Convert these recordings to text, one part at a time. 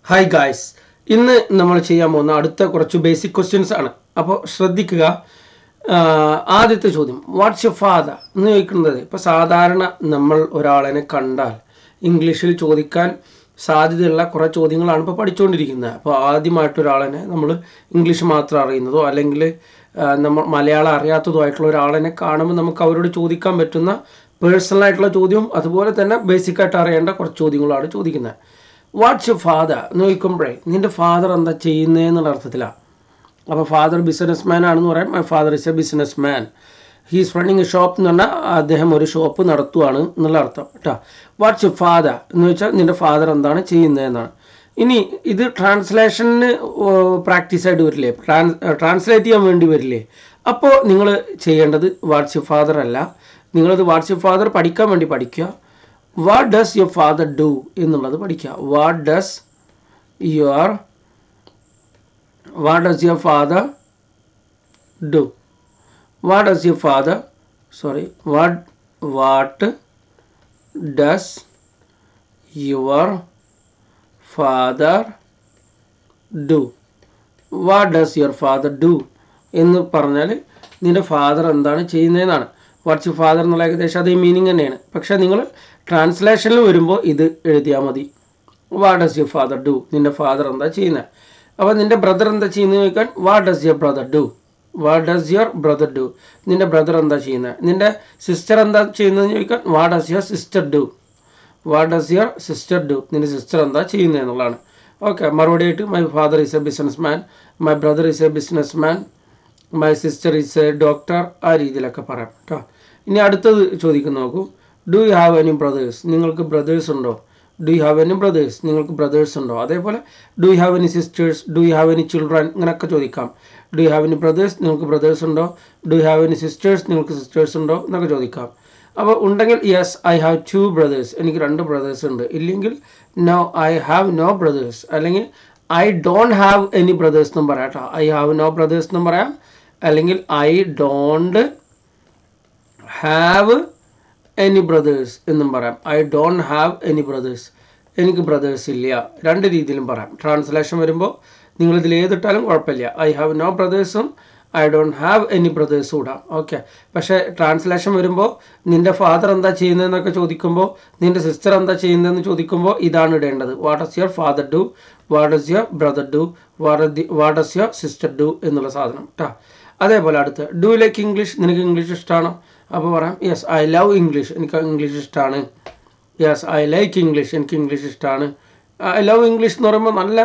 Hi guys, ഇന്ന് നമ്മൾ ചെയ്യാൻ പോകുന്ന അടുത്ത കുറച്ച് ബേസിക് ക്വസ്റ്റ്യൻസ് ആണ്. അപ്പോൾ ശ്രദ്ധിക്കുക. ആദ്യത്തെ ചോദ്യം, വാട്ട്സ് യുവർ ഫാദർ എന്ന് ചോദിക്കുന്നത്. ഇപ്പോൾ സാധാരണ നമ്മൾ ഒരാളെ കണ്ടാൽ ഇംഗ്ലീഷിൽ ചോദിക്കാൻ സാധ്യതയുള്ള കുറേ ചോദ്യങ്ങളാണ് ഇപ്പോൾ പഠിച്ചുകൊണ്ടിരിക്കുന്നത്. അപ്പോൾ ആദ്യമായിട്ട് ഒരാളെ നമ്മൾ ഇംഗ്ലീഷ് മാത്രം അറിയുന്നതോ അല്ലെങ്കിൽ നമ്മൾ മലയാളം അറിയാത്തതോ ആയിട്ടുള്ള ഒരാളെ കാണുമ്പോൾ നമുക്ക് അവരോട് ചോദിക്കാൻ പറ്റുന്ന പേഴ്സണലായിട്ടുള്ള ചോദ്യവും അതുപോലെ തന്നെ ബേസിക്കായിട്ട് അറിയേണ്ട കുറച്ച് ചോദ്യങ്ങളാണ് ചോദിക്കുന്നത്. വാട്ട്സ് യുവർ ഫാദർ എന്ന് ചോദിക്കുമ്പോഴേ നിൻ്റെ ഫാദർ എന്താ ചെയ്യുന്നത് എന്നുള്ള അർത്ഥത്തിലാണ്. അപ്പോൾ ഫാദർ ബിസിനസ് മാൻ ആണെന്ന് പറയാം. My father is A business man. He's running A shop എന്ന് പറഞ്ഞാൽ അദ്ദേഹം ഒരു ഷോപ്പ് നടത്തുവാണ് എന്നുള്ള അർത്ഥം കേട്ടോ. വാട്ട്സ് യുവർ ഫാദർ എന്ന് വെച്ചാൽ നിൻ്റെ ഫാദർ എന്താണ് ചെയ്യുന്നത് എന്നാണ്. ഇനി ഇത് ട്രാൻസ്ലേഷന് പ്രാക്ടീസ് ആയിട്ട് വരില്ലേ, ട്രാൻസ്ലേറ്റ് ചെയ്യാൻ വേണ്ടി വരില്ലേ. അപ്പോൾ നിങ്ങൾ ചെയ്യേണ്ടത് വാട്ട്സ് യുവർ ഫാദർ അല്ല, നിങ്ങളത് വാട്ട്സ് യുവർ ഫാദർ പഠിക്കാൻ വേണ്ടി പഠിക്കുക. What does your father do എന്നുള്ളത് പഠിക്കുക. What does your father do. What does your father what does your father do. What does your father do എന്ന് പറഞ്ഞാൽ നിൻ്റെ ഫാദർ എന്താണ് ചെയ്യുന്നതെന്നാണ്. വാട്ട്സ് യുവർ ഫാദർ എന്നുള്ള ഏകദേശം അതേ മീനിങ് തന്നെയാണ്. പക്ഷേ നിങ്ങൾ ട്രാൻസ്ലേഷനിൽ വരുമ്പോൾ ഇത് എഴുതിയാൽ മതി. What does your father do, നിൻ്റെ ഫാദർ എന്താ ചെയ്യുന്നത്. അപ്പോൾ നിൻ്റെ ബ്രദർ എന്താ ചെയ്യുന്നത് ചോദിക്കാൻ what does your brother do. What does your brother do, നിൻ്റെ ബ്രദർ എന്താ ചെയ്യുന്നത്. നിൻ്റെ സിസ്റ്റർ എന്താ ചെയ്യുന്നതെന്ന് ചോദിക്കാൻ what does your sister do. What does your sister do, നിൻ്റെ സിസ്റ്റർ എന്താ ചെയ്യുന്നത് എന്നുള്ളതാണ്. ഓക്കെ, മറുപടി ആയിട്ട് my father is A business man, my brother is A business man, my sister is A doctor, ആ രീതിയിലൊക്കെ പറയാം കേട്ടോ. ഇനി അടുത്തത് ചോദിക്കുന്ന നോക്കൂ. Do you have any brothers, നിങ്ങൾക്ക് ബ്രദേഴ്സ് ഉണ്ടോ. Do you have any brothers, നിങ്ങൾക്ക് ബ്രദേഴ്സ് ഉണ്ടോ. അതേപോലെ do you have any sisters, do you have any children, ഇങ്ങനെയൊക്കെ ചോദിക്കാം. Do you have any brothers, നിങ്ങൾക്ക് ബ്രദേഴ്സ് ഉണ്ടോ. Do you have any sisters, നിങ്ങൾക്ക് സിസ്റ്റേഴ്സ് ഉണ്ടോ എന്നൊക്കെ ചോദിക്കാം. അപ്പോൾ ഉണ്ടെങ്കിൽ യെസ് ഐ ഹാവ് 2 ബ്രദേഴ്സ്, എനിക്ക് 2 ബ്രദേഴ്സ് ഉണ്ട്. ഇല്ലെങ്കിൽ no I have no brothers, അല്ലെങ്കിൽ I don't have any brothers എന്നും പറയാം കേട്ടോ. ഐ ഹാവ് നോ ബ്രദേഴ്സ് എന്നും പറയാം, അല്ലെങ്കിൽ I don't have any brothers എന്നും പറയാം. I don't have any brothers, എനിക്ക് ബ്രദേഴ്സ് ഇല്ല. രണ്ട് രീതിയിലും പറയാം. ട്രാൻസ്ലേഷൻ വരുമ്പോൾ നിങ്ങളിതിൽ ഏതിട്ടാലും കുഴപ്പമില്ല. ഐ ഹാവ് നോ ബ്രദേഴ്സും ഐ ഡോണ്ട് ഹാവ് എനി ബ്രദേഴ്സും ഇടാം. ഓക്കെ, പക്ഷേ ട്രാൻസ്ലേഷൻ വരുമ്പോൾ നിൻ്റെ ഫാദർ എന്താ ചെയ്യുന്നതെന്നൊക്കെ ചോദിക്കുമ്പോൾ, നിൻ്റെ സിസ്റ്റർ എന്താ ചെയ്യുന്നതെന്ന് ചോദിക്കുമ്പോൾ ഇതാണ് ഇടേണ്ടത്. What does your father do, what does your brother do, what does your sister do എന്നുള്ള സാധനം കേട്ടോ. അതേപോലെ അടുത്ത് ഡു ലൈക്ക് ഇംഗ്ലീഷ്, നിനക്ക് ഇംഗ്ലീഷ് ഇഷ്ടമാണോ. അപ്പോൾ പറയാം യെസ് ഐ ലവ് ഇംഗ്ലീഷ്, എനിക്ക് ഇംഗ്ലീഷ് ഇഷ്ടമാണ്. യെസ് ഐ ലൈക്ക് ഇംഗ്ലീഷ്, എനിക്ക് ഇംഗ്ലീഷ് ഇഷ്ടമാണ്. ഐ ലവ് ഇംഗ്ലീഷ് എന്ന് പറയുമ്പോൾ നല്ല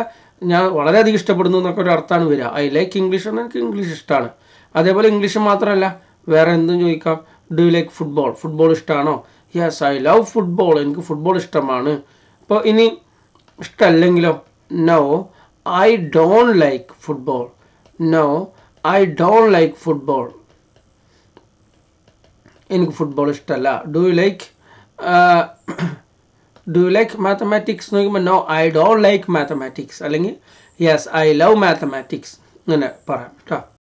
ഞാൻ വളരെയധികം ഇഷ്ടപ്പെടുന്നു എന്നൊക്കെ ഒരു അർത്ഥമാണ് വരിക. ഐ ലൈക്ക് ഇംഗ്ലീഷ് എന്ന് എനിക്ക് ഇംഗ്ലീഷ് ഇഷ്ടമാണ്. അതേപോലെ ഇംഗ്ലീഷ് മാത്രമല്ല വേറെ എന്തും ചോദിക്കാം. Do you like football, football ഇഷ്ടമാണോ. യെസ് ഐ ലവ് ഫുട്ബോൾ, എനിക്ക് ഫുട്ബോൾ ഇഷ്ടമാണ്. അപ്പോൾ ഇനി ഇഷ്ടമല്ലെങ്കിലോ no I don't like football. No I don't like football, എനിക്ക് ഫുട്ബോൾ ഇഷ്ടമല്ല. ഡു യു ലൈക്ക് മാത്തമാറ്റിക്സ് എന്ന് ചോദിക്കുമ്പോൾ no I don't like mathematics, അല്ലെങ്കിൽ യെസ് ഐ ലവ് മാത്തമാറ്റിക്സ്, ഇങ്ങനെ പറയാം കേട്ടോ.